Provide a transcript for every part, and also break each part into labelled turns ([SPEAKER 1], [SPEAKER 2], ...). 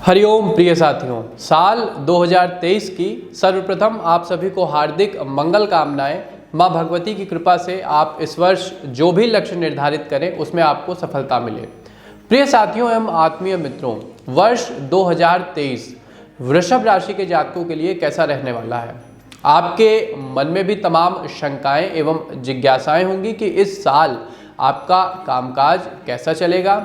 [SPEAKER 1] हरिओम प्रिय साथियों, साल 2023 की सर्वप्रथम आप सभी को हार्दिक मंगल कामनाएं। मां भगवती की कृपा से आप इस वर्ष जो भी लक्ष्य निर्धारित करें उसमें आपको सफलता मिले। प्रिय साथियों एवं आत्मीय मित्रों, वर्ष 2023 वृषभ राशि के जातकों के लिए कैसा रहने वाला है? आपके मन में भी तमाम शंकाएं एवं जिज्ञासाएं होंगी कि इस साल आपका कामकाज कैसा चलेगा,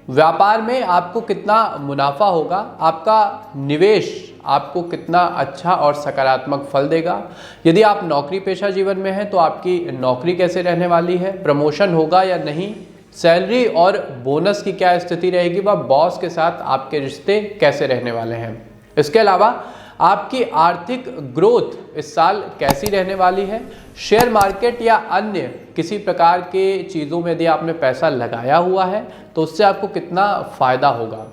[SPEAKER 1] व्यापार में आपको कितना मुनाफा होगा, आपका निवेश आपको कितना अच्छा और सकारात्मक फल देगा। यदि आप नौकरी पेशा जीवन में हैं तो आपकी नौकरी कैसे रहने वाली है, प्रमोशन होगा या नहीं, सैलरी और बोनस की क्या स्थिति रहेगी, वह बॉस के साथ आपके रिश्ते कैसे रहने वाले हैं। इसके अलावा आपकी आर्थिक ग्रोथ इस साल कैसी रहने वाली है। शेयर मार्केट या अन्य किसी प्रकार के चीज़ों में यदि आपने पैसा लगाया हुआ है तो उससे आपको कितना फ़ायदा होगा।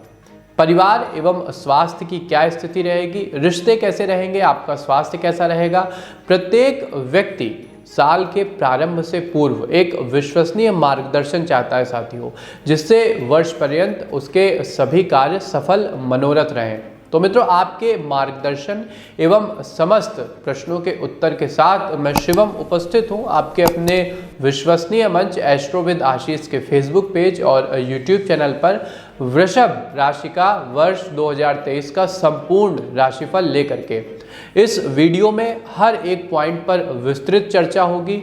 [SPEAKER 1] परिवार एवं स्वास्थ्य की क्या स्थिति रहेगी, रिश्ते कैसे रहेंगे, आपका स्वास्थ्य कैसा रहेगा। प्रत्येक व्यक्ति साल के प्रारंभ से पूर्व एक विश्वसनीय मार्गदर्शन चाहता है साथियों, जिससे वर्ष पर्यंत उसके सभी कार्य सफल मनोरथ रहें। तो मित्रों, आपके मार्गदर्शन एवं समस्त प्रश्नों के उत्तर के साथ मैं शिवम उपस्थित हूं आपके अपने विश्वसनीय मंच एस्ट्रोविद आशीष के फेसबुक पेज और यूट्यूब चैनल पर वृषभ राशि का वर्ष 2023 का संपूर्ण राशिफल लेकर के। इस वीडियो में हर एक पॉइंट पर विस्तृत चर्चा होगी।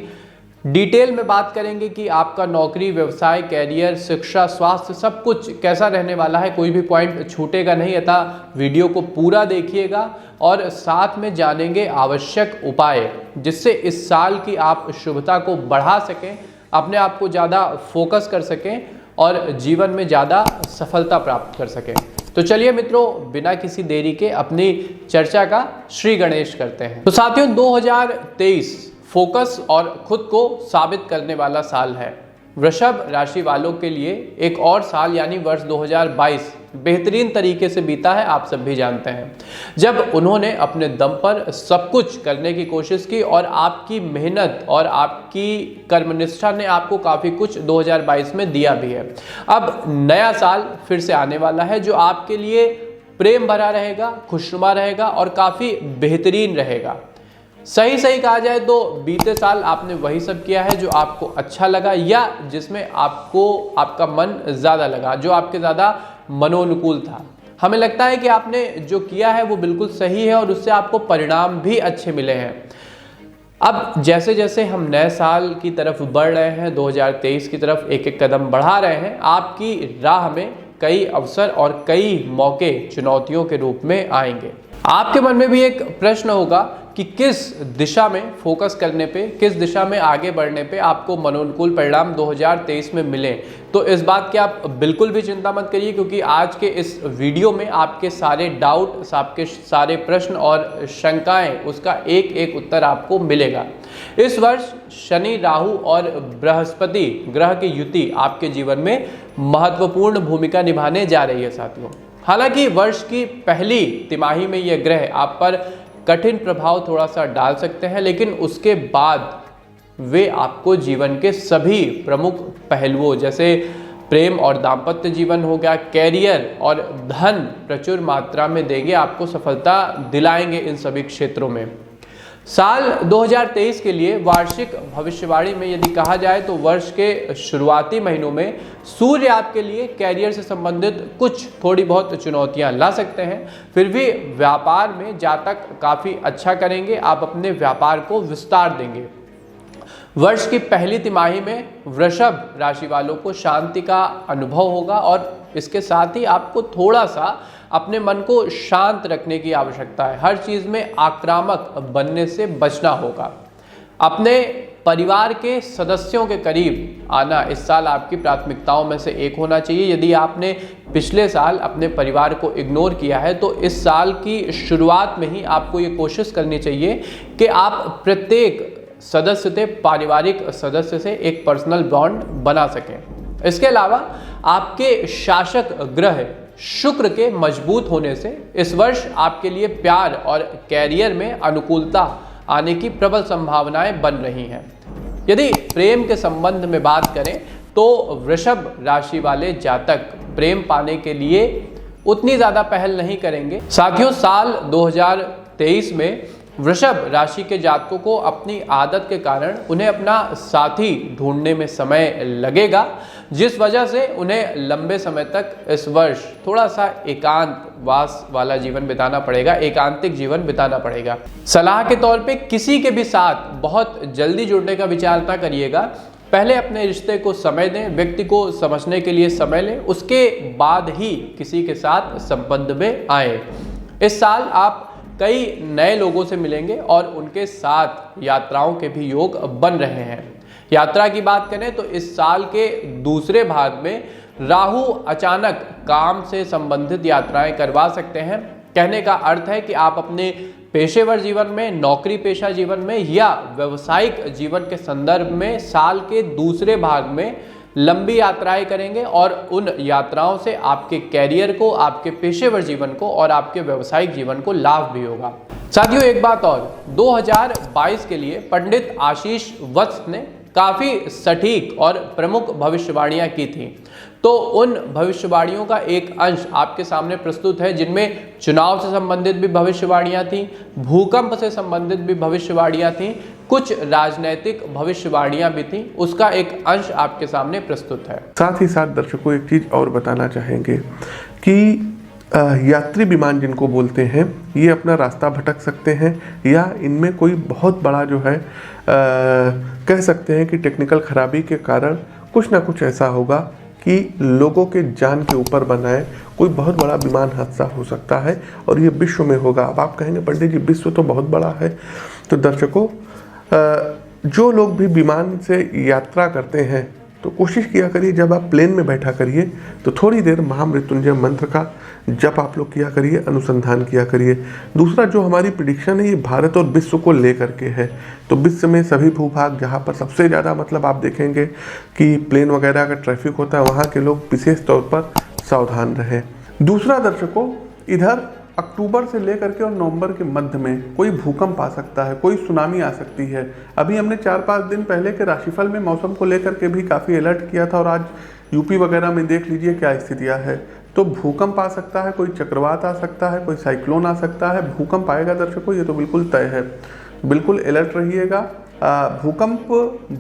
[SPEAKER 1] डिटेल में बात करेंगे कि आपका नौकरी, व्यवसाय, कैरियर, शिक्षा, स्वास्थ्य सब कुछ कैसा रहने वाला है। कोई भी पॉइंट छूटेगा नहीं, अतः वीडियो को पूरा देखिएगा और साथ में जानेंगे आवश्यक उपाय जिससे इस साल की आप शुभता को बढ़ा सकें, अपने आप को ज़्यादा फोकस कर सकें और जीवन में ज़्यादा सफलता प्राप्त कर सकें। तो चलिए मित्रों, बिना किसी देरी के अपनी चर्चा का श्री गणेश करते हैं। तो साथियों, 2023 फोकस और खुद को साबित करने वाला साल है। वृषभ राशि वालों के लिए एक और साल यानी वर्ष 2022 बेहतरीन तरीके से बीता है, आप सब भी जानते हैं, जब उन्होंने अपने दम पर सब कुछ करने की कोशिश की और आपकी मेहनत और आपकी कर्मनिष्ठा ने आपको काफ़ी कुछ 2022 में दिया भी है। अब नया साल फिर से आने वाला है जो आपके लिए प्रेम भरा रहेगा, खुशनुमा रहेगा और काफ़ी बेहतरीन रहेगा। सही कहा जाए तो बीते साल आपने वही सब किया है जो आपको अच्छा लगा या जिसमें आपको आपका मन ज़्यादा लगा, जो आपके ज़्यादा मनोनुकूल था। हमें लगता है कि आपने जो किया है वो बिल्कुल सही है और उससे आपको परिणाम भी अच्छे मिले हैं। अब जैसे जैसे हम नए साल की तरफ बढ़ रहे हैं, 2023 की तरफ एक एक कदम बढ़ा रहे हैं, आपकी राह में कई अवसर और कई मौके चुनौतियों के रूप में आएंगे। आपके मन में भी एक प्रश्न होगा कि किस दिशा में फोकस करने पे, किस दिशा में आगे बढ़ने पे आपको मनोनुकूल परिणाम 2023 में मिले। तो इस बात की आप बिल्कुल भी चिंता मत करिए, क्योंकि आज के इस वीडियो में आपके सारे डाउट, आपके सारे प्रश्न और शंकाएं, उसका एक एक उत्तर आपको मिलेगा। इस वर्ष शनि, राहु और बृहस्पति ग्रह की युति आपके जीवन में महत्वपूर्ण भूमिका निभाने जा रही है साथियों। हालांकि वर्ष की पहली तिमाही में यह ग्रह आप पर कठिन प्रभाव थोड़ा सा डाल सकते हैं, लेकिन उसके बाद वे आपको जीवन के सभी प्रमुख पहलुओं जैसे प्रेम और दाम्पत्य जीवन हो गया, कैरियर और धन प्रचुर मात्रा में देंगे, आपको सफलता दिलाएंगे इन सभी क्षेत्रों में। साल 2023 के लिए वार्षिक भविष्यवाणी में यदि कहा जाए तो वर्ष के शुरुआती महीनों में सूर्य आपके लिए कैरियर से संबंधित कुछ थोड़ी बहुत चुनौतियां ला सकते हैं। फिर भी व्यापार में जातक काफ़ी अच्छा करेंगे, आप अपने व्यापार को विस्तार देंगे। वर्ष की पहली तिमाही में वृषभ राशि वालों को शांति का अनुभव होगा और इसके साथ ही आपको थोड़ा सा अपने मन को शांत रखने की आवश्यकता है। हर चीज़ में आक्रामक बनने से बचना होगा। अपने परिवार के सदस्यों के करीब आना इस साल आपकी प्राथमिकताओं में से एक होना चाहिए। यदि आपने पिछले साल अपने परिवार को इग्नोर किया है तो इस साल की शुरुआत में ही आपको ये कोशिश करनी चाहिए कि आप प्रत्येक सदस्य से, पारिवारिक सदस्य से एक पर्सनल बॉन्ड बना सकें। इसके अलावा आपके शासक ग्रह शुक्र के मजबूत होने से इस वर्ष आपके लिए प्यार और कैरियर में अनुकूलता आने की प्रबल संभावनाएं बन रही हैं। यदि प्रेम के संबंध में बात करें तो वृषभ राशि वाले जातक प्रेम पाने के लिए उतनी ज़्यादा पहल नहीं करेंगे। साथियों, साल 2023 में वृषभ राशि के जातकों को अपनी आदत के कारण उन्हें अपना साथी ढूंढने में समय लगेगा, जिस वजह से उन्हें लंबे समय तक इस वर्ष थोड़ा सा एकांतवास वाला जीवन बिताना पड़ेगा, एकांतिक जीवन बिताना पड़ेगा। सलाह के तौर पे किसी के भी साथ बहुत जल्दी जुड़ने का विचार ना करिएगा। पहले अपने रिश्ते को समय दें, व्यक्ति को समझने के लिए समय लें, उसके बाद ही किसी के साथ संबंध में आए। इस साल आप कई नए लोगों से मिलेंगे और उनके साथ यात्राओं के भी योग बन रहे हैं। यात्रा की बात करें तो इस साल के दूसरे भाग में राहु अचानक काम से संबंधित यात्राएं करवा सकते हैं। कहने का अर्थ है कि आप अपने पेशेवर जीवन में, नौकरी पेशा जीवन में या व्यवसायिक जीवन के संदर्भ में साल के दूसरे भाग में लंबी यात्राएं करेंगे और उन यात्राओं से आपके कैरियर को, आपके पेशेवर जीवन को और आपके व्यवसायिक जीवन को लाभ भी होगा। साथियों, एक बात और, 2022 के लिए पंडित आशीष वत्स ने काफ़ी सटीक और प्रमुख भविष्यवाणियां की थी। तो उन भविष्यवाणियों का एक अंश आपके सामने प्रस्तुत है, जिनमें चुनाव से संबंधित भी भविष्यवाणियां थी, भूकंप से संबंधित भी भविष्यवाणियां थी, कुछ राजनैतिक भविष्यवाणियां भी थी। उसका एक अंश आपके सामने प्रस्तुत है।
[SPEAKER 2] साथ ही साथ दर्शकों एक चीज़ और बताना चाहेंगे कि यात्री विमान जिनको बोलते हैं, ये अपना रास्ता भटक सकते हैं या इनमें कोई बहुत बड़ा जो है कह सकते हैं कि टेक्निकल खराबी के कारण कुछ ना कुछ ऐसा होगा कि लोगों के जान के ऊपर बनाए कोई बहुत बड़ा विमान हादसा हो सकता है और ये विश्व में होगा। अब आप कहेंगे पंडित जी विश्व तो बहुत बड़ा है, तो दर्शकों जो लोग भी विमान से यात्रा करते हैं तो कोशिश किया करिए जब आप प्लेन में बैठा करिए तो थोड़ी देर महामृत्युंजय मंत्र का जप आप लोग किया करिए, अनुसंधान किया करिए। दूसरा जो हमारी प्रेडिक्शन है ये भारत और विश्व को लेकर के है, तो विश्व में सभी भूभाग जहाँ पर सबसे ज़्यादा मतलब आप देखेंगे कि प्लेन वगैरह का ट्रैफिक होता है, वहाँ के लोग विशेष तौर पर सावधान रहें। दूसरा दर्शकों, इधर अक्टूबर से लेकर के और नवंबर के मध्य में कोई भूकंप आ सकता है, कोई सुनामी आ सकती है। अभी हमने 4-5 दिन पहले के राशिफल में मौसम को लेकर के भी काफ़ी अलर्ट किया था और आज यूपी वगैरह में देख लीजिए क्या स्थितियां है। तो भूकंप आ सकता है, कोई चक्रवात आ सकता है, कोई साइक्लोन आ सकता है, भूकंप आएगा दर्शकों, ये तो बिल्कुल तय है। बिल्कुल अलर्ट रहिएगा। भूकंप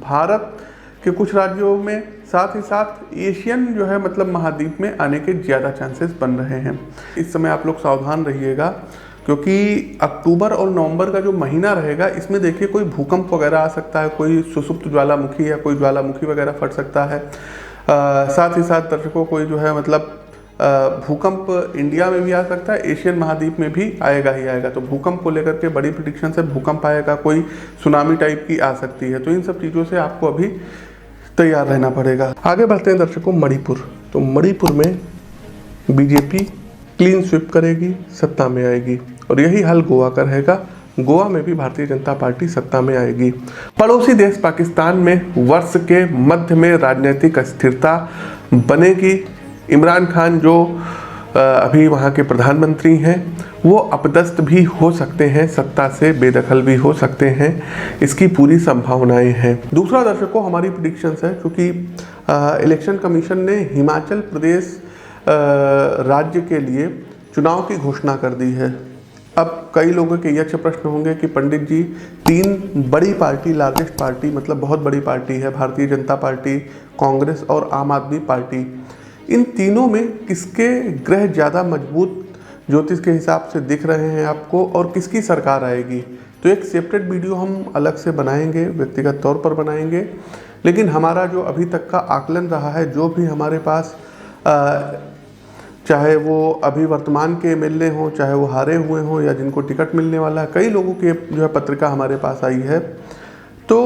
[SPEAKER 2] भारत के कुछ राज्यों में, साथ ही साथ एशियन जो है मतलब महाद्वीप में आने के ज़्यादा चांसेस बन रहे हैं। इस समय आप लोग सावधान रहिएगा क्योंकि अक्टूबर और नवंबर का जो महीना रहेगा इसमें देखिए कोई भूकंप वगैरह आ सकता है, कोई सुसुप्त ज्वालामुखी या कोई ज्वालामुखी वगैरह फट सकता है। साथ ही साथ दर्शकों कोई जो है मतलब भूकंप इंडिया में भी आ सकता है, एशियन महाद्वीप में भी आएगा ही आएगा। तो भूकंप को लेकर के बड़ी प्रेडिक्शन से भूकंप आएगा, कोई सुनामी टाइप की आ सकती है। तो इन सब चीज़ों से आपको अभी तैयार रहना पड़ेगा। आगे बढ़ते हैं दर्शकों मणिपुर। तो मणिपुर में बीजेपी क्लीन स्वीप करेगी, सत्ता में आएगी और यही हाल गोवा का रहेगा। गोवा में भी भारतीय जनता पार्टी सत्ता में आएगी। पड़ोसी देश पाकिस्तान में वर्ष के मध्य में राजनीतिक अस्थिरता बनेगी। इमरान खान जो अभी वहाँ के प्रधानमंत्री हैं वो अपदस्थ भी हो सकते हैं, सत्ता से बेदखल भी हो सकते हैं, इसकी पूरी संभावनाएं हैं। दूसरा दर्शकों हमारी प्रेडिक्शंस है क्योंकि इलेक्शन कमीशन ने हिमाचल प्रदेश राज्य के लिए चुनाव की घोषणा कर दी है। अब कई लोगों के यक्ष प्रश्न होंगे कि पंडित जी 3 बड़ी पार्टी, लार्जेस्ट पार्टी मतलब बहुत बड़ी पार्टी है, भारतीय जनता पार्टी, कांग्रेस और आम आदमी पार्टी, इन तीनों में किसके ग्रह ज़्यादा मजबूत ज्योतिष के हिसाब से दिख रहे हैं आपको और किसकी सरकार आएगी? तो एक सेपरेट वीडियो हम अलग से बनाएंगे, व्यक्तिगत तौर पर बनाएंगे। लेकिन हमारा जो अभी तक का आकलन रहा है, जो भी हमारे पास चाहे वो अभी वर्तमान के एमएलए हों, चाहे वो हारे हुए हों या जिनको टिकट मिलने वाला है, कई लोगों की जो है पत्रिका हमारे पास आई है। तो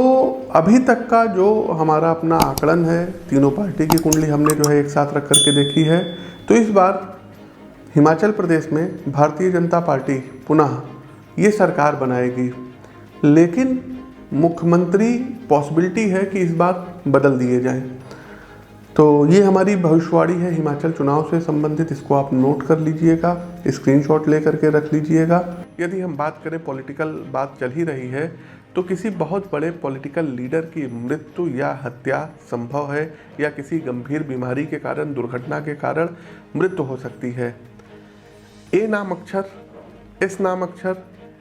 [SPEAKER 2] अभी तक का जो हमारा अपना आकलन है, तीनों पार्टी की कुंडली हमने जो है एक साथ रख करके देखी है। तो इस बार हिमाचल प्रदेश में भारतीय जनता पार्टी पुनः ये सरकार बनाएगी, लेकिन मुख्यमंत्री पॉसिबिलिटी है कि इस बार बदल दिए जाएं। तो ये हमारी भविष्यवाणी है हिमाचल चुनाव से संबंधित, इसको आप नोट कर लीजिएगा, स्क्रीनशॉट ले करके रख लीजिएगा। यदि हम बात करें पॉलिटिकल, बात चल ही रही है, तो किसी बहुत बड़े पॉलिटिकल लीडर की मृत्यु या हत्या संभव है या किसी गंभीर बीमारी के कारण, दुर्घटना के कारण मृत्यु हो सकती है। ए नाम अक्षर, एस नाम अक्षर,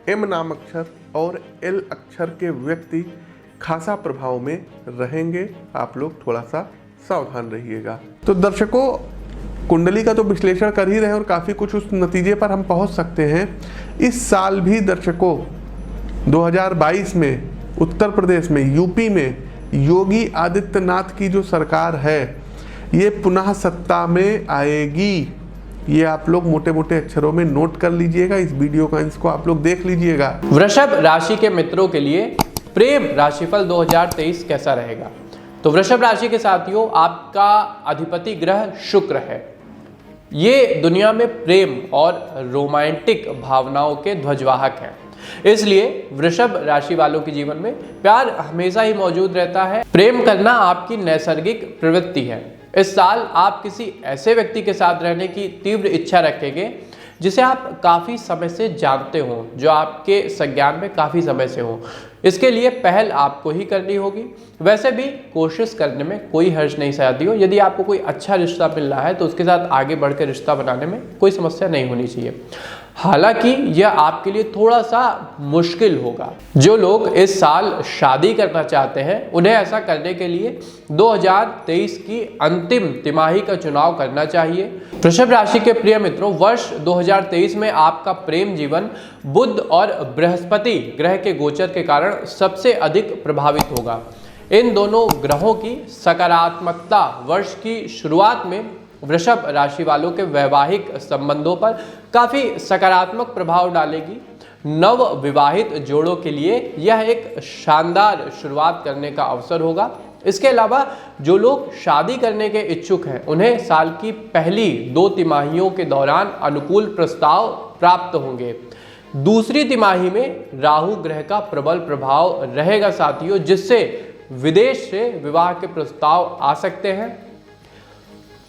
[SPEAKER 2] एम नाम अक्षर और एल अक्षर के व्यक्ति खासा प्रभाव में रहेंगे। आप लोग थोड़ा सा सावधान रहिएगा। तो दर्शकों, कुंडली का तो विश्लेषण कर ही रहे हैं और काफ़ी कुछ उस नतीजे पर हम पहुंच सकते हैं। इस साल भी दर्शकों 2022 में उत्तर प्रदेश में, यूपी में योगी आदित्यनाथ की जो सरकार है ये पुनः सत्ता में आएगी। ये आप लोग मोटे मोटे अक्षरों में नोट कर लीजिएगा। इस वीडियो का इसको आप लोग देख लीजिएगा।
[SPEAKER 1] वृषभ राशि के मित्रों के लिए प्रेम राशिफल 2023 कैसा रहेगा? तो वृषभ राशि के साथियों, आपका अधिपति ग्रह शुक्र है। ये दुनिया में प्रेम और रोमांटिक भावनाओं के ध्वजवाहक हैं। इसलिए वृषभ राशि वालों के जीवन में प्यार हमेशा ही मौजूद रहता है। प्रेम करना आपकी नैसर्गिक प्रवृत्ति है। इस साल आप किसी ऐसे व्यक्ति के साथ रहने की तीव्र इच्छा रखेंगे जिसे आप काफ़ी समय से जानते हो, जो आपके संज्ञान में काफ़ी समय से हो। इसके लिए पहल आपको ही करनी होगी। वैसे भी कोशिश करने में कोई हर्ज नहीं साथियों। यदि आपको कोई अच्छा रिश्ता मिल रहा है तो उसके साथ आगे बढ़कर रिश्ता बनाने में कोई समस्या नहीं होनी चाहिए। हालांकि यह आपके लिए थोड़ा सा मुश्किल होगा। जो लोग इस साल शादी करना चाहते हैं उन्हें ऐसा करने के लिए 2023 की अंतिम तिमाही का चुनाव करना चाहिए। वृषभ राशि के प्रिय मित्रों, वर्ष 2023 में आपका प्रेम जीवन बुध और बृहस्पति ग्रह के गोचर के कारण सबसे अधिक प्रभावित होगा। इन दोनों ग्रहों की सकारात्मकता वर्ष की शुरुआत में वृषभ राशि वालों के वैवाहिक संबंधों पर काफी सकारात्मक प्रभाव डालेगी। नव विवाहित जोड़ों के लिए यह एक शानदार शुरुआत करने का अवसर होगा। इसके अलावा जो लोग शादी करने के इच्छुक हैं उन्हें साल की पहली 2 तिमाहियों के दौरान अनुकूल प्रस्ताव प्राप्त होंगे। दूसरी तिमाही में राहु ग्रह का प्रबल प्रभाव रहेगा साथियों, जिससे विदेश से विवाह के प्रस्ताव आ सकते हैं।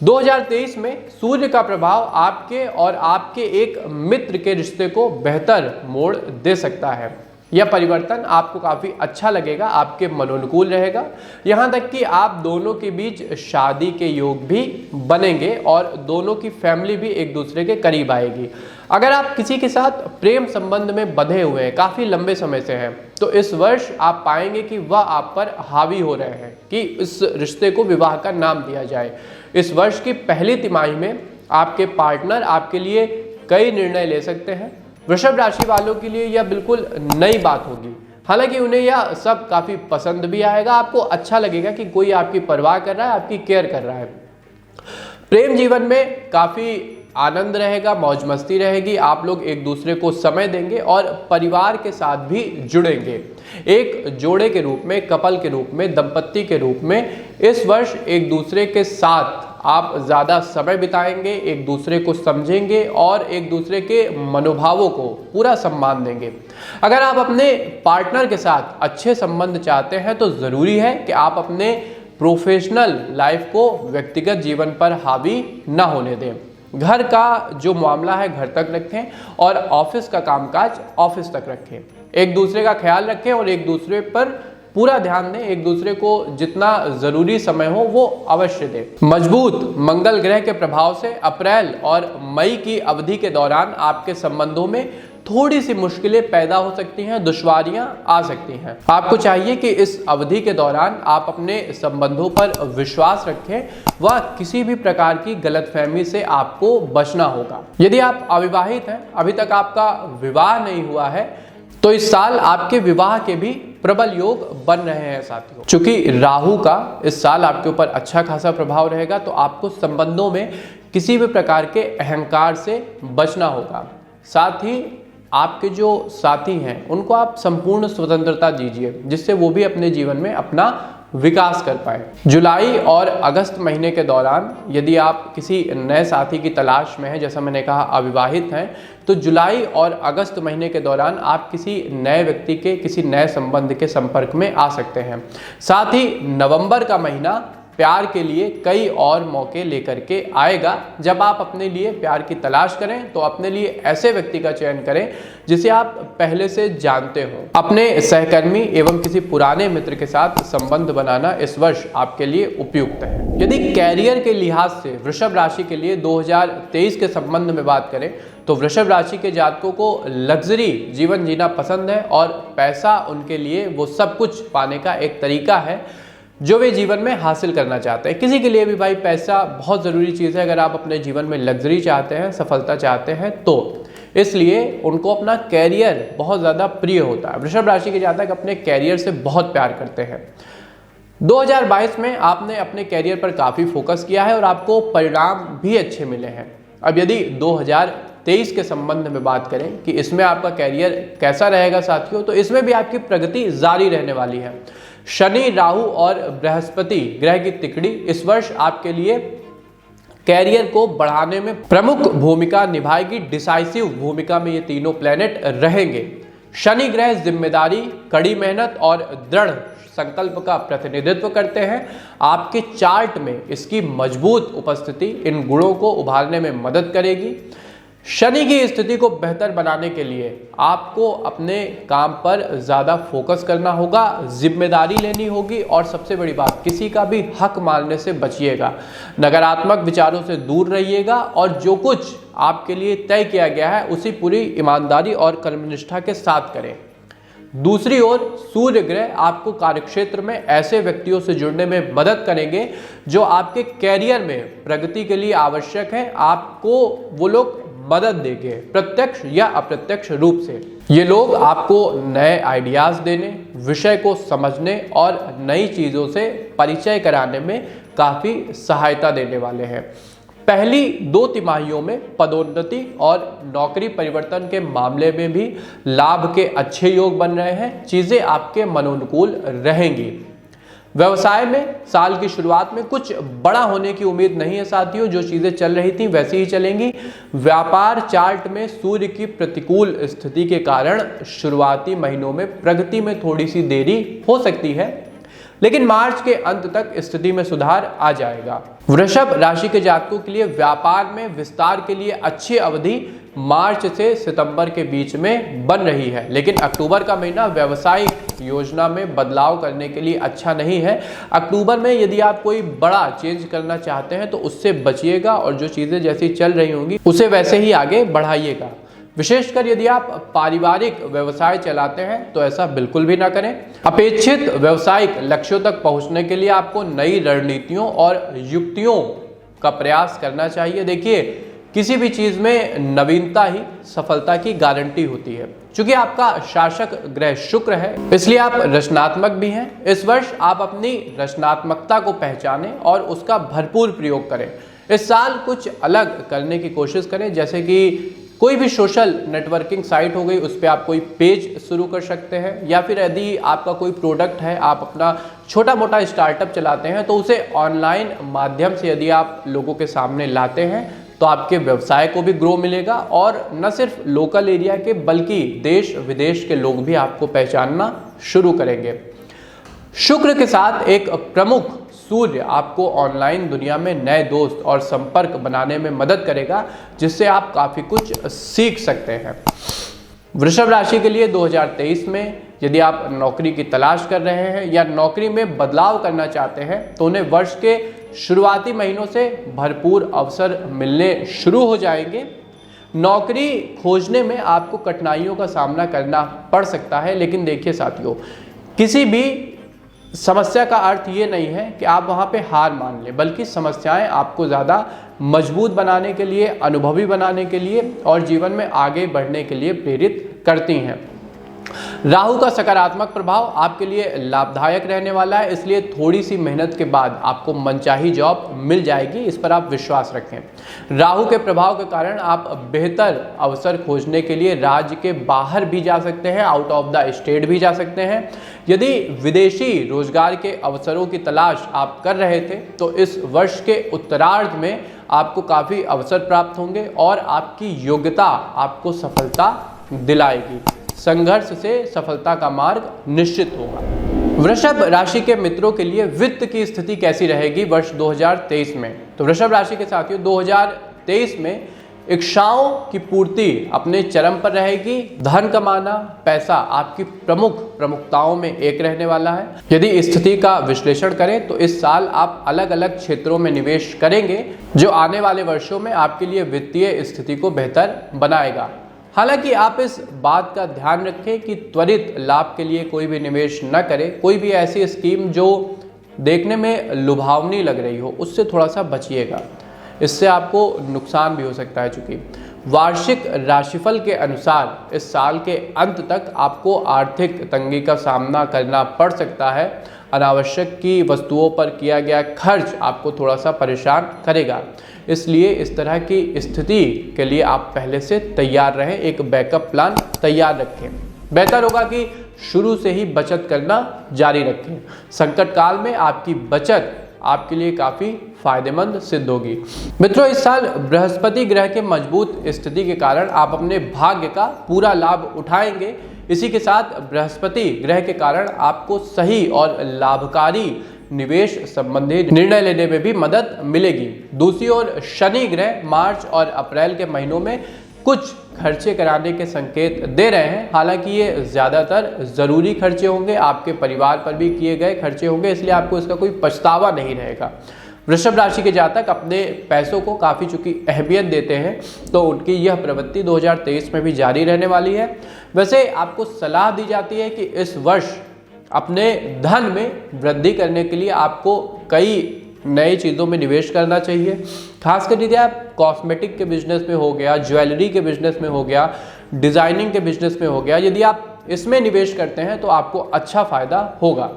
[SPEAKER 1] 2023 में सूर्य का प्रभाव आपके और आपके एक मित्र के रिश्ते को बेहतर मोड़ दे सकता है। यह परिवर्तन आपको काफ़ी अच्छा लगेगा, आपके मनोनुकूल रहेगा। यहाँ तक कि आप दोनों के बीच शादी के योग भी बनेंगे और दोनों की फैमिली भी एक दूसरे के करीब आएगी। अगर आप किसी के साथ प्रेम संबंध में बंधे हुए हैं, काफ़ी लंबे समय से हैं, तो इस वर्ष आप पाएंगे कि वह आप पर हावी हो रहे हैं कि इस रिश्ते को विवाह का नाम दिया जाए। इस वर्ष की पहली तिमाही में आपके पार्टनर आपके लिए कई निर्णय ले सकते हैं। वृषभ राशि वालों के लिए यह बिल्कुल नई बात होगी। हालांकि उन्हें यह सब काफ़ी पसंद भी आएगा। आपको अच्छा लगेगा कि कोई आपकी परवाह कर रहा है, आपकी केयर कर रहा है। प्रेम जीवन में काफ़ी आनंद रहेगा, मौज मस्ती रहेगी। आप लोग एक दूसरे को समय देंगे और परिवार के साथ भी जुड़ेंगे। एक जोड़े के रूप में, कपल के रूप में, दंपत्ति के रूप में इस वर्ष एक दूसरे के साथ आप ज़्यादा समय बिताएंगे, एक दूसरे को समझेंगे और एक दूसरे के मनोभावों को पूरा सम्मान देंगे। अगर आप अपने पार्टनर के साथ अच्छे संबंध चाहते हैं तो ज़रूरी है कि आप अपने प्रोफेशनल लाइफ को व्यक्तिगत जीवन पर हावी ना होने दें। घर का जो मामला है घर तक रखें और ऑफिस का कामकाज ऑफिस तक रखें। एक दूसरे का ख्याल रखें और एक दूसरे पर पूरा ध्यान दें। एक दूसरे को जितना ज़रूरी समय हो वो अवश्य दें। मजबूत मंगल ग्रह के प्रभाव से अप्रैल और मई की अवधि के दौरान आपके संबंधों में थोड़ी सी मुश्किलें पैदा हो सकती हैं, दुश्वारियां आ सकती हैं। आपको चाहिए कि इस अवधि के दौरान आप अपने संबंधों पर विश्वास रखें व किसी भी प्रकार की गलतफहमी से आपको बचना होगा। यदि आप अविवाहित हैं, अभी तक आपका विवाह नहीं हुआ है, तो इस साल आपके विवाह के भी प्रबल योग बन रहे हैं साथियों। चूंकि राहु का इस साल आपके ऊपर अच्छा खासा प्रभाव रहेगा, तो आपको संबंधों में किसी भी प्रकार के अहंकार से बचना होगा। साथ ही आपके जो साथी हैं उनको आप संपूर्ण स्वतंत्रता दीजिए, जिससे वो भी अपने जीवन में अपना विकास कर पाए। जुलाई और अगस्त महीने के दौरान यदि आप किसी नए साथी की तलाश में हैं, जैसा मैंने कहा अविवाहित हैं, तो जुलाई और अगस्त महीने के दौरान आप किसी नए व्यक्ति के किसी नए संबंध के संपर्क में आ सकते हैं। साथ ही नवंबर का महीना प्यार के लिए कई और मौके लेकर के आएगा। जब आप अपने लिए प्यार की तलाश करें तो अपने लिए ऐसे व्यक्ति का चयन करें जिसे आप पहले से जानते हो। अपने सहकर्मी एवं किसी पुराने मित्र के साथ संबंध बनाना इस वर्ष आपके लिए उपयुक्त है। यदि कैरियर के लिहाज से वृषभ राशि के लिए 2023 के संबंध में बात करें तो वृषभ राशि के जातकों को लग्जरी जीवन जीना पसंद है और पैसा उनके लिए वो सब कुछ पाने का एक तरीका है जो वे जीवन में हासिल करना चाहते हैं। किसी के लिए भी भाई पैसा बहुत ज़रूरी चीज़ है अगर आप अपने जीवन में लग्जरी चाहते हैं, सफलता चाहते हैं तो। इसलिए उनको अपना कैरियर बहुत ज़्यादा प्रिय होता है। वृषभ राशि के जातक अपने कैरियर से बहुत प्यार करते हैं। 2022 में आपने अपने कैरियर पर काफ़ी फोकस किया है और आपको परिणाम भी अच्छे मिले हैं। अब यदि 2023 के संबंध में बात करें कि इसमें आपका कैरियर कैसा रहेगा साथियों, तो इसमें भी आपकी प्रगति जारी रहने वाली है। शनि, राहु और बृहस्पति ग्रह की तिकड़ी इस वर्ष आपके लिए कैरियर को बढ़ाने में प्रमुख भूमिका निभाएगी। डिसाइसिव भूमिका में ये तीनों प्लैनेट रहेंगे। शनि ग्रह जिम्मेदारी, कड़ी मेहनत और दृढ़ संकल्प का प्रतिनिधित्व करते हैं। आपके चार्ट में इसकी मजबूत उपस्थिति इन गुणों को उभारने में मदद करेगी। शनि की स्थिति को बेहतर बनाने के लिए आपको अपने काम पर ज़्यादा फोकस करना होगा, जिम्मेदारी लेनी होगी और सबसे बड़ी बात, किसी का भी हक मानने से बचिएगा। नकारात्मक विचारों से दूर रहिएगा और जो कुछ आपके लिए तय किया गया है उसी पूरी ईमानदारी और कर्मनिष्ठा के साथ करें। दूसरी ओर सूर्य ग्रह आपको कार्यक्षेत्र में ऐसे व्यक्तियों से जुड़ने में मदद करेंगे जो आपके कैरियर में प्रगति के लिए आवश्यक है। आपको वो लोग मदद देंगे प्रत्यक्ष या अप्रत्यक्ष रूप से। ये लोग आपको नए आइडियाज देने, विषय को समझने और नई चीज़ों से परिचय कराने में काफ़ी सहायता देने वाले हैं। पहली 2 तिमाहियों में पदोन्नति और नौकरी परिवर्तन के मामले में भी लाभ के अच्छे योग बन रहे हैं। चीज़ें आपके मनोनुकूल रहेंगी। व्यवसाय में साल की शुरुआत में कुछ बड़ा होने की उम्मीद नहीं है साथियों। जो चीज़ें चल रही थी वैसी ही चलेंगी। व्यापार चार्ट में सूर्य की प्रतिकूल स्थिति के कारण शुरुआती महीनों में प्रगति में थोड़ी सी देरी हो सकती है, लेकिन मार्च के अंत तक स्थिति में सुधार आ जाएगा। वृषभ राशि के जातकों के लिए व्यापार में विस्तार के लिए अच्छी अवधि मार्च से सितंबर के बीच में बन रही है, लेकिन अक्टूबर का महीना व्यावसायिक योजना में बदलाव करने के लिए अच्छा नहीं है। अक्टूबर में यदि आप कोई बड़ा चेंज करना चाहते हैं तो उससे बचिएगा और जो चीज़ें जैसी चल रही होंगी उसे वैसे ही आगे बढ़ाइएगा। विशेषकर यदि आप पारिवारिक व्यवसाय चलाते हैं तो ऐसा बिल्कुल भी ना करें। अपेक्षित व्यावसायिक लक्ष्यों तक पहुंचने के लिए आपको नई रणनीतियों और युक्तियों का प्रयास करना चाहिए। देखिए, किसी भी चीज़ में नवीनता ही सफलता की गारंटी होती है। चूंकि आपका शासक ग्रह शुक्र है इसलिए आप रचनात्मक भी हैं। इस वर्ष आप अपनी रचनात्मकता को पहचानें और उसका भरपूर प्रयोग करें। इस साल कुछ अलग करने की कोशिश करें, जैसे कि कोई भी सोशल नेटवर्किंग साइट हो गई, उस पर आप कोई पेज शुरू कर सकते हैं, या फिर यदि आपका कोई प्रोडक्ट है, आप अपना छोटा मोटा स्टार्टअप चलाते हैं तो उसे ऑनलाइन माध्यम से यदि आप लोगों के सामने लाते हैं तो आपके व्यवसाय को भी ग्रो मिलेगा और न सिर्फ लोकल एरिया के बल्कि देश विदेश के लोग भी आपको पहचानना शुरू करेंगे। शुक्र के साथ एक प्रमुख सूर्य आपको ऑनलाइन दुनिया में नए दोस्त और संपर्क बनाने में मदद करेगा, जिससे आप काफ़ी कुछ सीख सकते हैं। वृषभ राशि के लिए 2023 में यदि आप नौकरी की तलाश कर रहे हैं या नौकरी में बदलाव करना चाहते हैं तो उन्हें वर्ष के शुरुआती महीनों से भरपूर अवसर मिलने शुरू हो जाएंगे। नौकरी खोजने में आपको कठिनाइयों का सामना करना पड़ सकता है, लेकिन देखिए साथियों, किसी भी समस्या का अर्थ ये नहीं है कि आप वहाँ पे हार मान लें, बल्कि समस्याएं आपको ज़्यादा मजबूत बनाने के लिए, अनुभवी बनाने के लिए और जीवन में आगे बढ़ने के लिए प्रेरित करती हैं। राहु का सकारात्मक प्रभाव आपके लिए लाभदायक रहने वाला है, इसलिए थोड़ी सी मेहनत के बाद आपको मनचाही जॉब मिल जाएगी, इस पर आप विश्वास रखें। राहु के प्रभाव के कारण आप बेहतर अवसर खोजने के लिए राज्य के बाहर भी जा सकते हैं, आउट ऑफ द स्टेट भी जा सकते हैं। यदि विदेशी रोजगार के अवसरों की तलाश आप कर रहे थे तो इस वर्ष के उत्तरार्ध में आपको काफ़ी अवसर प्राप्त होंगे और आपकी योग्यता आपको सफलता दिलाएगी। संघर्ष से सफलता का मार्ग निश्चित होगा। वृषभ राशि के मित्रों के लिए वित्त की स्थिति कैसी रहेगी वर्ष 2023 में? तो वृषभ राशि के साथियों 2023 में इच्छाओं की पूर्ति अपने चरम पर रहेगी। धन कमाना, पैसा आपकी प्रमुखताओं में एक रहने वाला है। यदि स्थिति का विश्लेषण करें तो इस साल आप अलग अलग क्षेत्रों में निवेश करेंगे जो आने वाले वर्षों में आपके लिए वित्तीय स्थिति को बेहतर बनाएगा। हालांकि आप इस बात का ध्यान रखें कि त्वरित लाभ के लिए कोई भी निवेश न करें। कोई भी ऐसी स्कीम जो देखने में लुभावनी लग रही हो उससे थोड़ा सा बचिएगा, इससे आपको नुकसान भी हो सकता है। चूंकि वार्षिक राशिफल के अनुसार इस साल के अंत तक आपको आर्थिक तंगी का सामना करना पड़ सकता है। अनावश्यक की वस्तुओं पर किया गया खर्च आपको थोड़ा सा परेशान करेगा, इसलिए इस तरह की स्थिति के लिए आप पहले से तैयार रहें, एक बैकअप प्लान तैयार रखें। बेहतर होगा कि शुरू से ही बचत करना जारी रखें। संकट काल में आपकी बचत आपके लिए काफ़ी फायदेमंद सिद्ध होगी। मित्रों, इस साल बृहस्पति ग्रह के मजबूत स्थिति के कारण आप अपने भाग्य का पूरा लाभ उठाएंगे। इसी के साथ बृहस्पति ग्रह के कारण आपको सही और लाभकारी निवेश संबंधी निर्णय लेने में भी मदद मिलेगी। दूसरी ओर शनि ग्रह मार्च और अप्रैल के महीनों में कुछ खर्चे कराने के संकेत दे रहे हैं। हालांकि ये ज़्यादातर ज़रूरी खर्चे होंगे, आपके परिवार पर भी किए गए खर्चे होंगे, इसलिए आपको इसका कोई पछतावा नहीं रहेगा। वृषभ राशि के जातक अपने पैसों को काफ़ी चूंकि अहमियत देते हैं तो उनकी यह प्रवृत्ति 2023 में भी जारी रहने वाली है। वैसे आपको सलाह दी जाती है कि इस वर्ष अपने धन में वृद्धि करने के लिए आपको कई नई चीज़ों में निवेश करना चाहिए। खासकर यदि आप कॉस्मेटिक के बिजनेस में हो गया, ज्वेलरी के बिजनेस में हो गया, डिज़ाइनिंग के बिजनेस में हो गया, यदि आप इसमें निवेश करते हैं तो आपको अच्छा फायदा होगा।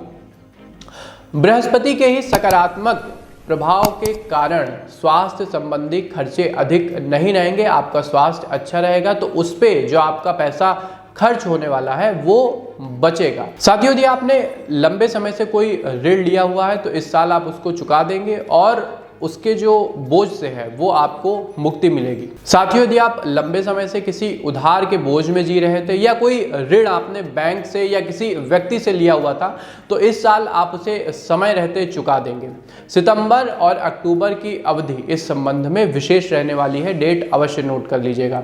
[SPEAKER 1] बृहस्पति के ही सकारात्मक प्रभाव के कारण स्वास्थ्य संबंधी खर्चे अधिक नहीं रहेंगे, आपका स्वास्थ्य अच्छा रहेगा, तो उस पर जो आपका पैसा खर्च होने वाला है वो बचेगा। साथियों, यदि आपने लंबे समय से कोई ऋण लिया हुआ है तो इस साल आप उसको चुका देंगे और उसके जो बोझ से है वो आपको मुक्ति मिलेगी। साथियों, यदि आप लंबे समय से किसी उधार के बोझ में जी रहे थे या कोई ऋण आपने बैंक से या किसी व्यक्ति से लिया हुआ था तो इस साल आप उसे समय रहते चुका देंगे। सितंबर और अक्टूबर की अवधि इस संबंध में विशेष रहने वाली है, डेट अवश्य नोट कर लीजिएगा।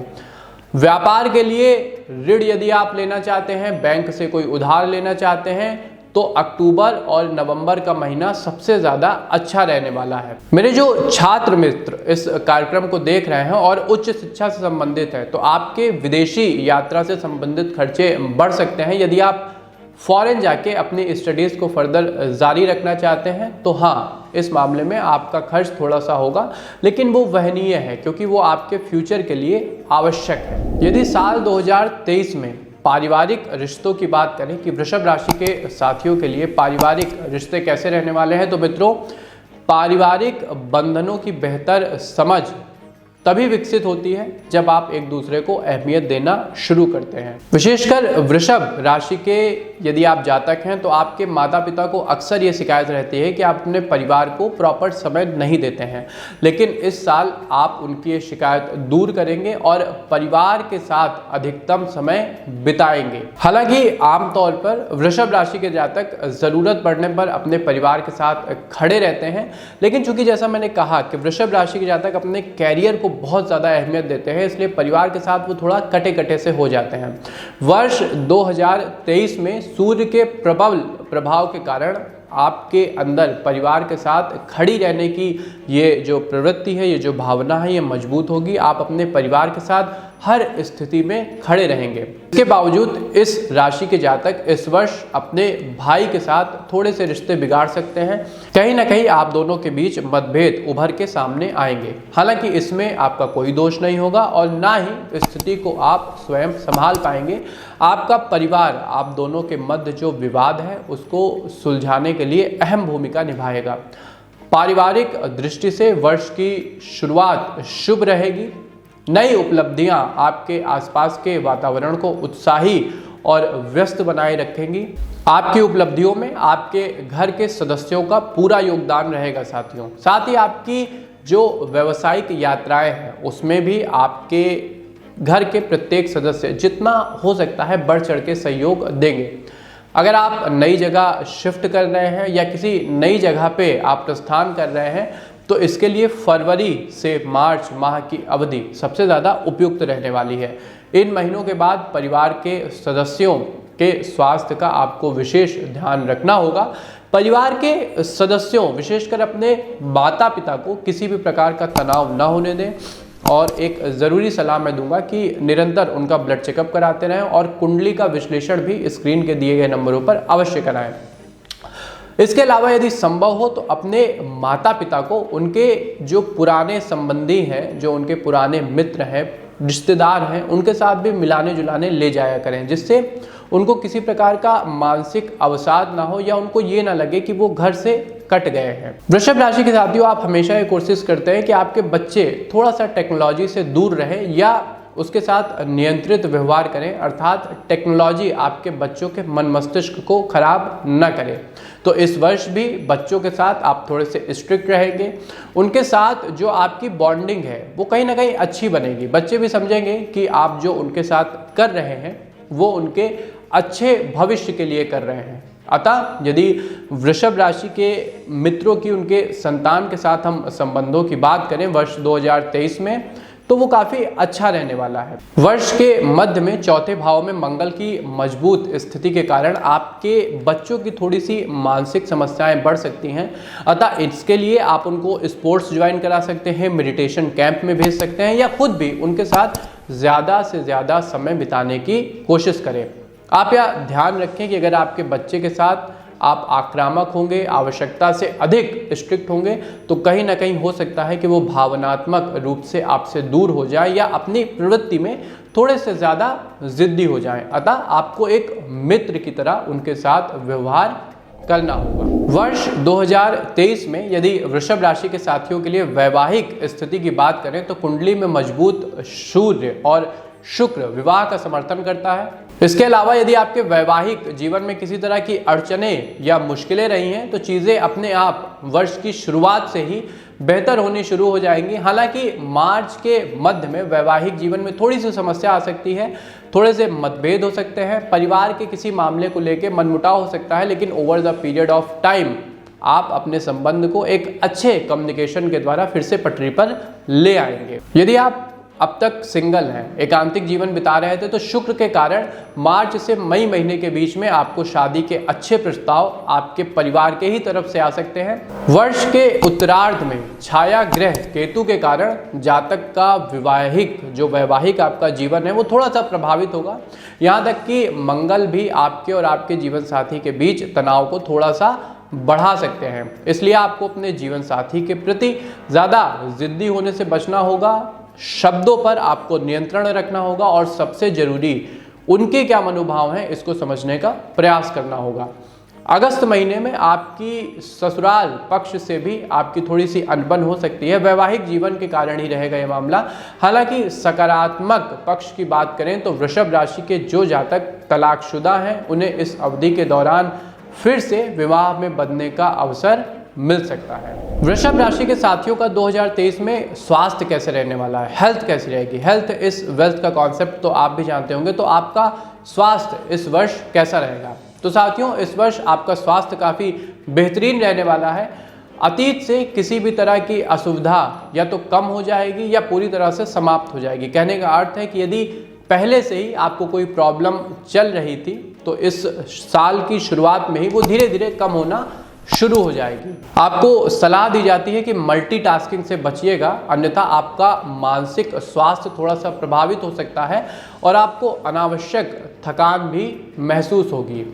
[SPEAKER 1] व्यापार के लिए ऋण यदि आप लेना चाहते हैं, बैंक से कोई उधार लेना चाहते हैं तो अक्टूबर और नवंबर का महीना सबसे ज़्यादा अच्छा रहने वाला है। मेरे जो छात्र मित्र इस कार्यक्रम को देख रहे हैं और उच्च शिक्षा से संबंधित है तो आपके विदेशी यात्रा से संबंधित खर्चे बढ़ सकते हैं। यदि आप फॉरेन जाके अपनी स्टडीज़ को फर्दर जारी रखना चाहते हैं तो हाँ, इस मामले में आपका खर्च थोड़ा सा होगा, लेकिन वो वहनीय है क्योंकि वो आपके फ्यूचर के लिए आवश्यक है। यदि साल 2023 में पारिवारिक रिश्तों की बात करें कि वृषभ राशि के साथियों के लिए पारिवारिक रिश्ते कैसे रहने वाले हैं, तो मित्रों, पारिवारिक बंधनों की बेहतर समझ तभी विकसित होती है जब आप एक दूसरे को अहमियत देना शुरू करते हैं। विशेषकर वृषभ राशि के यदि आप जातक हैं तो आपके माता पिता को अक्सर ये शिकायत रहती है कि आप अपने परिवार को प्रॉपर समय नहीं देते हैं, लेकिन इस साल आप उनकी ये शिकायत दूर करेंगे और परिवार के साथ अधिकतम समय बिताएंगे। हालांकि आमतौर पर वृषभ राशि के जातक ज़रूरत पड़ने पर अपने परिवार के साथ खड़े रहते हैं, लेकिन चूंकि जैसा मैंने कहा कि वृषभ राशि के जातक अपने कैरियर को बहुत ज़्यादा अहमियत देते हैं, इसलिए परिवार के साथ वो थोड़ा कटे कटे से हो जाते हैं। वर्ष 2023 में सूर्य के प्रबल प्रभाव के कारण आपके अंदर परिवार के साथ खड़ी रहने की ये जो प्रवृत्ति है, ये जो भावना है, ये मजबूत होगी। आप अपने परिवार के साथ हर स्थिति में खड़े रहेंगे। इसके बावजूद इस राशि के जातक इस वर्ष अपने भाई के साथ थोड़े से रिश्ते बिगाड़ सकते हैं। कहीं ना कहीं आप दोनों के बीच मतभेद उभर के सामने आएंगे। हालांकि इसमें आपका कोई दोष नहीं होगा और ना ही स्थिति को आप स्वयं संभाल पाएंगे। आपका परिवार आप दोनों के मध्य जो विवाद है उसको सुलझाने के लिए अहम भूमिका निभाएगा। पारिवारिक दृष्टि से वर्ष की शुरुआत शुभ रहेगी। नई उपलब्धियां आपके आसपास के वातावरण को उत्साही और व्यस्त बनाए रखेंगी। आपकी उपलब्धियों में आपके घर के सदस्यों का पूरा योगदान रहेगा साथियों। साथ ही आपकी जो व्यावसायिक यात्राएं हैं उसमें भी आपके घर के प्रत्येक सदस्य जितना हो सकता है बढ़ चढ़ के सहयोग देंगे। अगर आप नई जगह शिफ्ट कर रहे हैं या किसी नई जगह पे आप प्रस्थान कर रहे हैं तो इसके लिए फरवरी से मार्च माह की अवधि सबसे ज़्यादा उपयुक्त रहने वाली है। इन महीनों के बाद परिवार के सदस्यों के स्वास्थ्य का आपको विशेष ध्यान रखना होगा। परिवार के सदस्यों विशेषकर अपने माता पिता को किसी भी प्रकार का तनाव न होने दें और एक ज़रूरी सलाह मैं दूंगा कि निरंतर उनका ब्लड चेकअप कराते रहें और कुंडली का विश्लेषण भी स्क्रीन के दिए गए नंबरों पर अवश्य कराएं। इसके अलावा यदि संभव हो तो अपने माता पिता को उनके जो पुराने संबंधी हैं, जो उनके पुराने मित्र हैं, रिश्तेदार हैं, उनके साथ भी मिलाने जुलाने ले जाया करें, जिससे उनको किसी प्रकार का मानसिक अवसाद ना हो या उनको ये ना लगे कि वो घर से कट गए हैं। वृषभ राशि के साथियों, आप हमेशा ये कोशिश करते हैं कि आपके बच्चे थोड़ा सा टेक्नोलॉजी से दूर रहें या उसके साथ नियंत्रित व्यवहार करें, अर्थात टेक्नोलॉजी आपके बच्चों के मन मस्तिष्क को खराब न करे। तो इस वर्ष भी बच्चों के साथ आप थोड़े से स्ट्रिक्ट रहेंगे, उनके साथ जो आपकी बॉन्डिंग है वो कहीं ना कहीं अच्छी बनेगी। बच्चे भी समझेंगे कि आप जो उनके साथ कर रहे हैं वो उनके अच्छे भविष्य के लिए कर रहे हैं। अतः यदि वृषभ राशि के मित्रों की, उनके संतान के साथ हम संबंधों की बात करें वर्ष 2023 में, तो वो काफ़ी अच्छा रहने वाला है। वर्ष के मध्य में चौथे भाव में मंगल की मजबूत स्थिति के कारण आपके बच्चों की थोड़ी सी मानसिक समस्याएं बढ़ सकती हैं। अतः इसके लिए आप उनको स्पोर्ट्स ज्वाइन करा सकते हैं, मेडिटेशन कैंप में भेज सकते हैं या खुद भी उनके साथ ज़्यादा से ज़्यादा समय बिताने की कोशिश करें। आप यह ध्यान रखें कि अगर आपके बच्चे के साथ आप आक्रामक होंगे, आवश्यकता से अधिक स्ट्रिक्ट होंगे, तो कहीं ना कहीं हो सकता है कि वो भावनात्मक रूप से आपसे दूर हो जाए या अपनी प्रवृत्ति में थोड़े से ज़्यादा जिद्दी हो जाएं। अतः आपको एक मित्र की तरह उनके साथ व्यवहार करना होगा। वर्ष 2023 में यदि वृषभ राशि के साथियों के लिए वैवाहिक स्थिति की बात करें तो कुंडली में मजबूत सूर्य और शुक्र विवाह का समर्थन करता है। इसके अलावा यदि आपके वैवाहिक जीवन में किसी तरह की अड़चनें या मुश्किलें रही हैं तो चीज़ें अपने आप वर्ष की शुरुआत से ही बेहतर होनी शुरू हो जाएंगी। हालांकि मार्च के मध्य में वैवाहिक जीवन में थोड़ी सी समस्या आ सकती है, थोड़े से मतभेद हो सकते हैं, परिवार के किसी मामले को लेकर मनमुटाव हो सकता है, लेकिन over the period of time आप अपने संबंध को एक अच्छे कम्युनिकेशन के द्वारा फिर से पटरी पर ले आएंगे। यदि आप अब तक सिंगल हैं, एकांतिक जीवन बिता रहे थे, तो शुक्र के कारण मार्च से मई महीने के बीच में आपको शादी के अच्छे प्रस्ताव आपके परिवार के ही तरफ से आ सकते हैं। वर्ष के उत्तरार्ध में छाया ग्रह केतु के कारण जातक का वैवाहिक आपका जीवन है वो थोड़ा सा प्रभावित होगा। यहाँ तक कि मंगल भी आपके और आपके जीवन साथी के बीच तनाव को थोड़ा सा बढ़ा सकते हैं। इसलिए आपको अपने जीवन साथी के प्रति ज़्यादा जिद्दी होने से बचना होगा, शब्दों पर आपको नियंत्रण रखना होगा और सबसे जरूरी उनके क्या मनोभाव हैं इसको समझने का प्रयास करना होगा। अगस्त महीने में आपकी ससुराल पक्ष से भी आपकी थोड़ी सी अनबन हो सकती है, वैवाहिक जीवन के कारण ही रहेगा यह मामला। हालांकि सकारात्मक पक्ष की बात करें तो वृषभ राशि के जो जातक तलाकशुदा हैं उन्हें इस अवधि के दौरान फिर से विवाह में बंधने का अवसर मिल सकता है। वृषभ राशि के साथियों का 2023 में स्वास्थ्य कैसे रहने वाला है, हेल्थ कैसी रहेगी। हेल्थ इज वेल्थ का कॉन्सेप्ट तो आप भी जानते होंगे, तो आपका स्वास्थ्य इस वर्ष कैसा रहेगा। तो साथियों, इस वर्ष आपका स्वास्थ्य काफ़ी बेहतरीन रहने वाला है। अतीत से किसी भी तरह की असुविधा या तो कम हो जाएगी या पूरी तरह से समाप्त हो जाएगी। कहने का अर्थ है कि यदि पहले से ही आपको कोई प्रॉब्लम चल रही थी तो इस साल की शुरुआत में ही वो धीरे धीरे कम होना शुरू हो जाएगी। आपको सलाह दी जाती है कि मल्टीटास्किंग से बचिएगा, अन्यथा आपका मानसिक स्वास्थ्य थोड़ा सा प्रभावित हो सकता है और आपको अनावश्यक थकान भी महसूस होगी।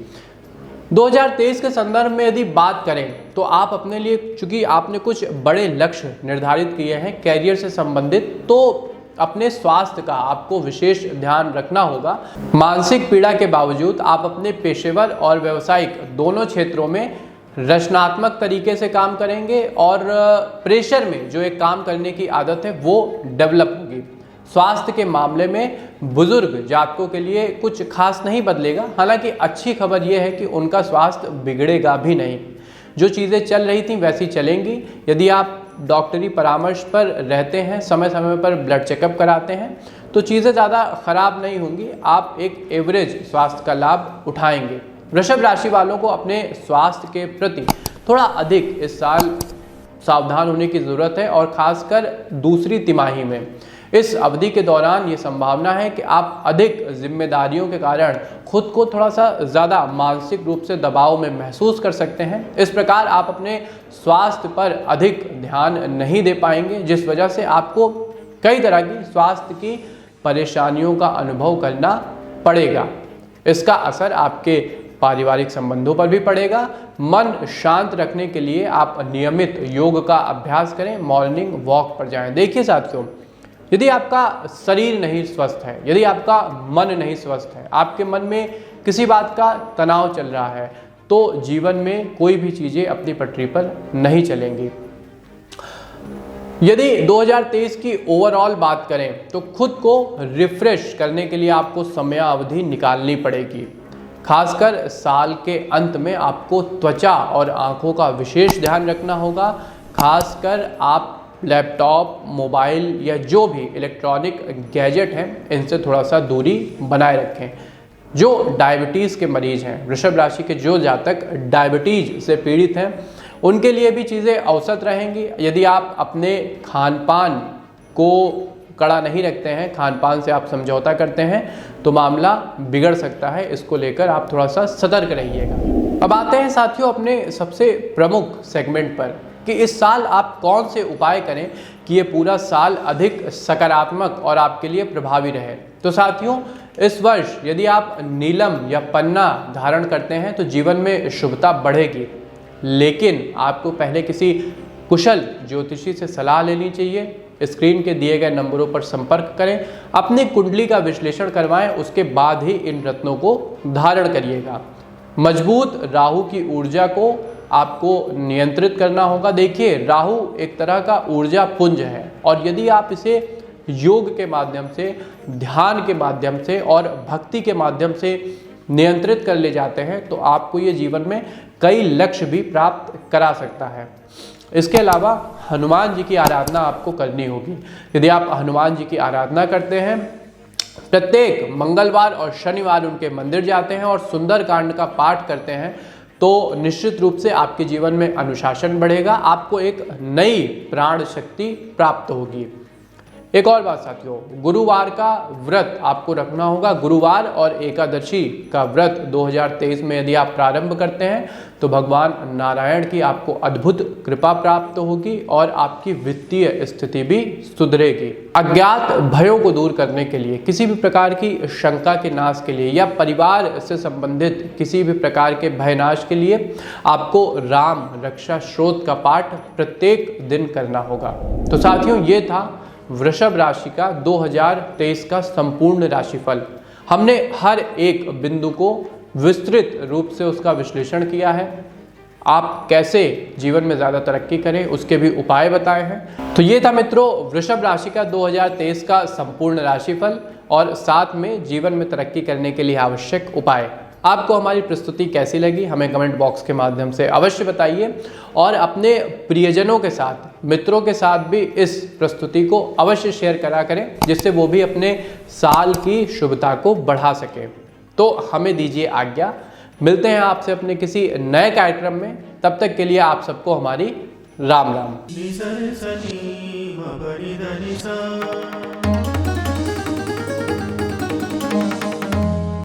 [SPEAKER 1] 2023 के संदर्भ में यदि बात करें तो आप अपने लिए, चूंकि आपने कुछ बड़े लक्ष्य निर्धारित किए हैं कैरियर से संबंधित, तो अपने स्वास्थ्य का आपको विशेष ध्यान रखना होगा। मानसिक पीड़ा के बावजूद आप अपने पेशेवर और व्यावसायिक दोनों क्षेत्रों में रचनात्मक तरीके से काम करेंगे और प्रेशर में जो एक काम करने की आदत है वो डेवलप होगी। स्वास्थ्य के मामले में बुजुर्ग जातकों के लिए कुछ खास नहीं बदलेगा। हालांकि अच्छी खबर यह है कि उनका स्वास्थ्य बिगड़ेगा भी नहीं, जो चीज़ें चल रही थी वैसी चलेंगी। यदि आप डॉक्टरी परामर्श पर रहते हैं, समय समय पर ब्लड चेकअप कराते हैं, तो चीज़ें ज़्यादा खराब नहीं होंगी। आप एक एवरेज स्वास्थ्य का लाभ उठाएंगे। वृषभ राशि वालों को अपने स्वास्थ्य के प्रति थोड़ा अधिक इस साल सावधान होने की ज़रूरत है और ख़ासकर दूसरी तिमाही में। इस अवधि के दौरान ये संभावना है कि आप अधिक जिम्मेदारियों के कारण खुद को थोड़ा सा ज़्यादा मानसिक रूप से दबाव में महसूस कर सकते हैं। इस प्रकार आप अपने स्वास्थ्य पर अधिक ध्यान नहीं दे पाएंगे, जिस वजह से आपको कई तरह की स्वास्थ्य की परेशानियों का अनुभव करना पड़ेगा। इसका असर आपके पारिवारिक संबंधों पर भी पड़ेगा। मन शांत रखने के लिए आप नियमित योग का अभ्यास करें, मॉर्निंग वॉक पर जाएं। देखिए साथियों, यदि आपका शरीर नहीं स्वस्थ है, यदि आपका मन नहीं स्वस्थ है, आपके मन में किसी बात का तनाव चल रहा है, तो जीवन में कोई भी चीज़ें अपनी पटरी पर नहीं चलेंगी। यदि 2023 की ओवरऑल बात करें तो खुद को रिफ्रेश करने के लिए आपको समयावधि निकालनी पड़ेगी। खासकर साल के अंत में आपको त्वचा और आंखों का विशेष ध्यान रखना होगा। खासकर आप लैपटॉप, मोबाइल या जो भी इलेक्ट्रॉनिक गैजेट हैं, इनसे थोड़ा सा दूरी बनाए रखें। जो डायबिटीज़ के मरीज़ हैं, वृषभ राशि के जो जातक डायबिटीज़ से पीड़ित हैं, उनके लिए भी चीज़ें औसत रहेंगी। यदि आप अपने खान पान को कड़ा नहीं रखते हैं, खान पान से आप समझौता करते हैं, तो मामला बिगड़ सकता है। इसको लेकर आप थोड़ा सा सतर्क रहिएगा। अब आते हैं साथियों अपने सबसे प्रमुख सेगमेंट पर कि इस साल आप कौन से उपाय करें कि ये पूरा साल अधिक सकारात्मक और आपके लिए प्रभावी रहे। तो साथियों, इस वर्ष यदि आप नीलम या पन्ना धारण करते हैं तो जीवन में शुभता बढ़ेगी, लेकिन आपको पहले किसी कुशल ज्योतिषी से सलाह लेनी चाहिए। स्क्रीन के दिए गए नंबरों पर संपर्क करें, अपनी कुंडली का विश्लेषण करवाएं, उसके बाद ही इन रत्नों को धारण करिएगा। मजबूत राहु की ऊर्जा को आपको नियंत्रित करना होगा। देखिए, राहु एक तरह का ऊर्जा पुंज है और यदि आप इसे योग के माध्यम से, ध्यान के माध्यम से और भक्ति के माध्यम से नियंत्रित कर ले जाते हैं तो आपको ये जीवन में कई लक्ष्य भी प्राप्त करा सकता है। इसके अलावा हनुमान जी की आराधना आपको करनी होगी। यदि आप हनुमान जी की आराधना करते हैं, प्रत्येक मंगलवार और शनिवार उनके मंदिर जाते हैं और सुंदरकांड का पाठ करते हैं, तो निश्चित रूप से आपके जीवन में अनुशासन बढ़ेगा, आपको एक नई प्राण शक्ति प्राप्त होगी। एक और बात साथियों, गुरुवार का व्रत आपको रखना होगा। गुरुवार और एकादशी का व्रत 2023 में यदि आप प्रारंभ करते हैं तो भगवान नारायण की आपको अद्भुत कृपा प्राप्त होगी और आपकी वित्तीय स्थिति भी सुधरेगी। अज्ञात भयों को दूर करने के लिए, किसी भी प्रकार की शंका के नाश के लिए या परिवार से संबंधित किसी भी प्रकार के भयनाश के लिए आपको राम रक्षा स्तोत्र का पाठ प्रत्येक दिन करना होगा। तो साथियों, ये था वृषभ राशि का 2023 का संपूर्ण राशिफल। हमने हर एक बिंदु को विस्तृत रूप से उसका विश्लेषण किया है। आप कैसे जीवन में ज़्यादा तरक्की करें उसके भी उपाय बताए हैं। तो ये था मित्रों वृषभ राशि का 2023 का संपूर्ण राशिफल और साथ में जीवन में तरक्की करने के लिए आवश्यक उपाय। आपको हमारी प्रस्तुति कैसी लगी हमें कमेंट बॉक्स के माध्यम से अवश्य बताइए और अपने प्रियजनों के साथ, मित्रों के साथ भी इस प्रस्तुति को अवश्य शेयर करा करें, जिससे वो भी अपने साल की शुभता को बढ़ा सके। तो हमें दीजिए आज्ञा, मिलते हैं आपसे अपने किसी नए कार्यक्रम में। तब तक के लिए आप सबको हमारी राम राम।